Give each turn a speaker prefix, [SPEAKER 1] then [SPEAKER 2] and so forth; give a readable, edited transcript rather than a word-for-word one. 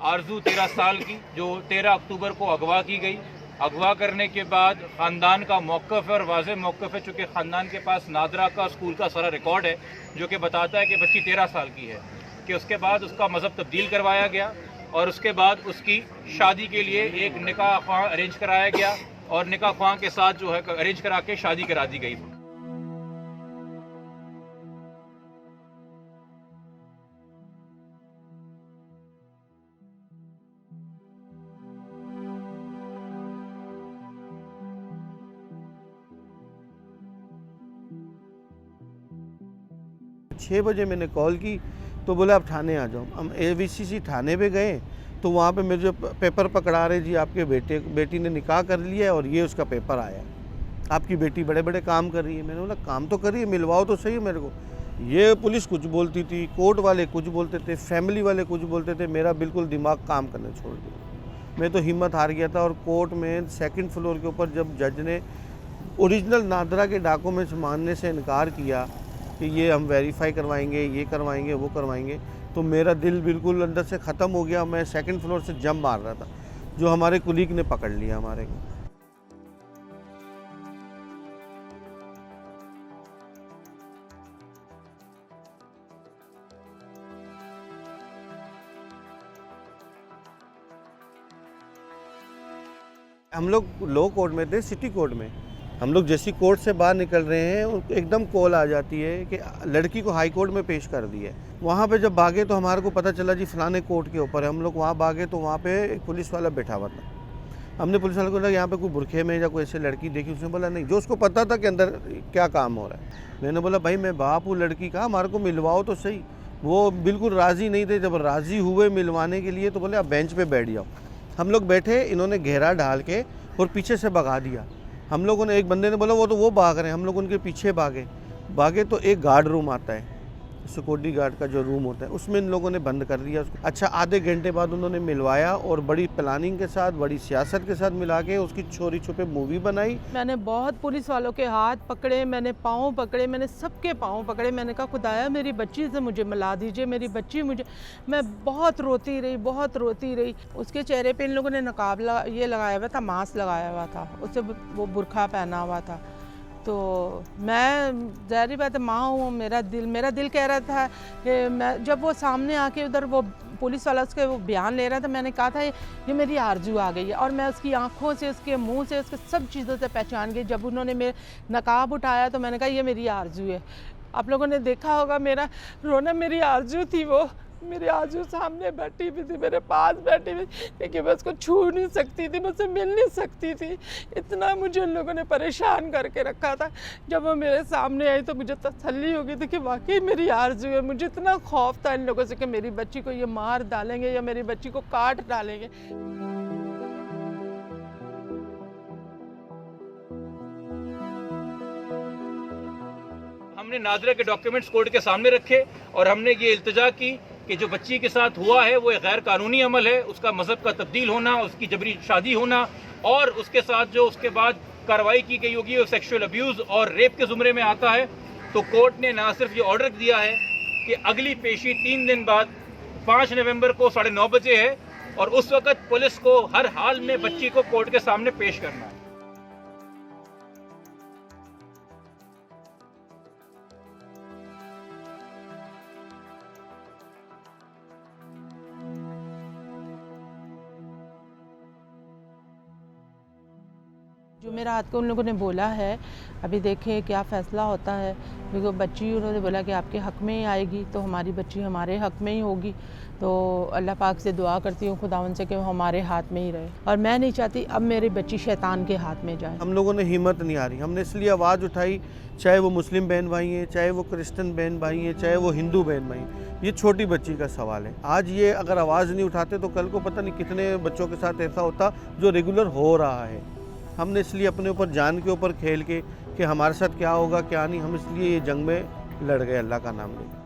[SPEAKER 1] आरजू 13 साल की, जो 13 अक्टूबर को अगवा की गई। अगवा करने के बाद ख़ानदान का मौक़िफ़ है और वाज़ेह मौक़िफ़ है, चूँकि ख़ानदान के पास नादरा का स्कूल का सारा रिकॉर्ड है जो कि बताता है कि बच्ची 13 साल की है, कि उसके बाद उसका मज़हब तब्दील करवाया गया और उसके बाद उसकी शादी के लिए एक निकाह ख्वाह अरेंज कराया गया और निकाह ख्वाह के साथ जो है अरेंज करा के शादी करा दी गई।
[SPEAKER 2] 6 बजे मैंने कॉल की तो बोले आप थाने आ जाओ। हम AVCC थाने पे गए तो वहाँ पे मेरे जो पेपर पकड़ा रहे, जी आपके बेटी ने निकाह कर लिया है और ये उसका पेपर आया, आपकी बेटी बड़े बड़े काम कर रही है। मैंने बोला काम तो कर रही है, मिलवाओ तो सही मेरे को। ये पुलिस कुछ बोलती थी, कोर्ट वाले कुछ बोलते थे, फैमिली वाले कुछ बोलते थे, मेरा बिल्कुल दिमाग काम करने छोड़ दिया। मैं तो हिम्मत हार गया था और कोर्ट में 2nd फ्लोर के ऊपर जब जज ने ओरिजिनल नादरा के डॉक्यूमेंट्स मानने से इनकार किया कि ये हम वेरीफाई करवाएंगे, ये करवाएंगे, वो करवाएंगे, तो मेरा दिल बिल्कुल अंदर से ख़त्म हो गया। मैं 2nd फ्लोर से जंप मार रहा था, जो हमारे कुलीग ने पकड़ लिया हमारे को। हम लोग लो कोर्ट में थे, सिटी कोर्ट में। हम लोग जैसी कोर्ट से बाहर निकल रहे हैं एकदम कॉल आ जाती है कि लड़की को हाई कोर्ट में पेश कर दी है। वहाँ पे जब भागे तो हमारे को पता चला जी फलाने कोर्ट के ऊपर है। हम लोग वहाँ भागे तो वहाँ पे एक पुलिस वाला बैठा हुआ था। हमने पुलिस वाले को बोला यहाँ पे कोई बुरखे में या कोई ऐसे लड़की देखी? उसने बोला नहीं, जो उसको पता था कि अंदर क्या काम हो रहा है। मैंने बोला भाई मैं बाप हूँ लड़की का, हमारे को मिलवाओ तो सही। वो बिल्कुल राज़ी नहीं थे। जब राज़ी हुए मिलवाने के लिए तो बोले आप बेंच पे बैठ जाओ। हम लोग बैठे, इन्होंने घेरा डाल के और पीछे से भगा दिया। हम लोगों ने, एक बंदे ने बोला वो भाग रहे हैं, हम लोग उनके पीछे भागे तो एक गार्ड रूम आता है, सिक्योरिटी गार्ड का जो रूम होता है, उसमें इन लोगों ने बंद कर दिया उसको। अच्छा आधे घंटे बाद उन्होंने मिलवाया और बड़ी प्लानिंग के साथ, बड़ी सियासत के साथ मिला के उसकी चोरी छुपे मूवी बनाई।
[SPEAKER 3] मैंने बहुत पुलिस वालों के हाथ पकड़े, मैंने पाँव पकड़े, मैंने सबके पाँव पकड़े। मैंने कहा खुदाया मेरी बच्ची से मुझे मिला दीजिए, मेरी बच्ची मुझे। मैं बहुत रोती रही। उसके चेहरे पे इन लोगों ने नकाब ये लगाया हुआ था, मास्क लगाया हुआ था, उससे वो बुरखा पहना हुआ था। तो मैं ज़ाहिर बात है माँ हूँ, मेरा दिल कह रहा था कि मैं, जब वो सामने आके उधर वो पुलिस वाला उसके वो बयान ले रहा था, मैंने कहा था ये मेरी आरजू आ गई है। और मैं उसकी आंखों से, उसके मुंह से, उसके सब चीज़ों से पहचान गई। जब उन्होंने मेरे नकाब उठाया तो मैंने कहा ये मेरी आरजू है। आप लोगों ने देखा होगा मेरा रोना, मेरी आरजू थी। वो मेरी आरजू सामने बैठी हुई थी, मेरे पास बैठी हुई, लेकिन मैं उसको छू नहीं सकती थी, मुझसे मिल नहीं सकती थी। इतना मुझे उन लोगों ने परेशान करके रखा था। जब वो मेरे सामने आई तो मुझे तसल्ली हो गई थी कि वाकई मेरी आरजू है। मुझे इतना खौफ था इन लोगों से कि मेरी बच्ची को ये मार डालेंगे या मेरी बच्ची को काट डालेंगे।
[SPEAKER 1] हमने नादरा के डॉक्यूमेंट्स कोर्ट के सामने रखे और हमने ये इल्तिजा की कि जो बच्ची के साथ हुआ है वो एक गैर कानूनी अमल है, उसका मज़हब का तब्दील होना, उसकी जबरी शादी होना और उसके साथ जो उसके बाद कार्रवाई की गई होगी वो सेक्सुअल अब्यूज़ और रेप के ज़ुमरे में आता है। तो कोर्ट ने ना सिर्फ ये ऑर्डर दिया है कि अगली पेशी 3 दिन बाद 5 नवंबर को 9:30 बजे है और उस वक़्त पुलिस को हर हाल में बच्ची को कोर्ट के सामने पेश करना है।
[SPEAKER 3] जो मेरा हाथ को उन लोगों ने बोला है, अभी देखें क्या फ़ैसला होता है। क्योंकि बच्ची उन्होंने बोला कि आपके हक़ में ही आएगी, तो हमारी बच्ची हमारे हक़ में ही होगी। तो अल्लाह पाक से दुआ करती हूँ खुदावंद से कि वो हमारे हाथ में ही रहे और मैं नहीं चाहती अब मेरी बच्ची शैतान के हाथ में जाए।
[SPEAKER 2] हम लोगों ने हिम्मत नहीं हारी, हमने इसलिए आवाज़ उठाई, चाहे वो मुस्लिम बहन भाई हैं, चाहे वो क्रिश्चियन बहन भाई हैं, चाहे वो हिंदू बहन भाई हैं। ये छोटी बच्ची का सवाल है। आज ये अगर आवाज़ नहीं उठाते तो कल को पता नहीं कितने बच्चों के साथ ऐसा होता जो रेगुलर हो रहा है। हमने इसलिए अपने ऊपर जान के ऊपर खेल के कि हमारे साथ क्या होगा क्या नहीं, हम इसलिए ये जंग में लड़ गए अल्लाह का नाम लेके।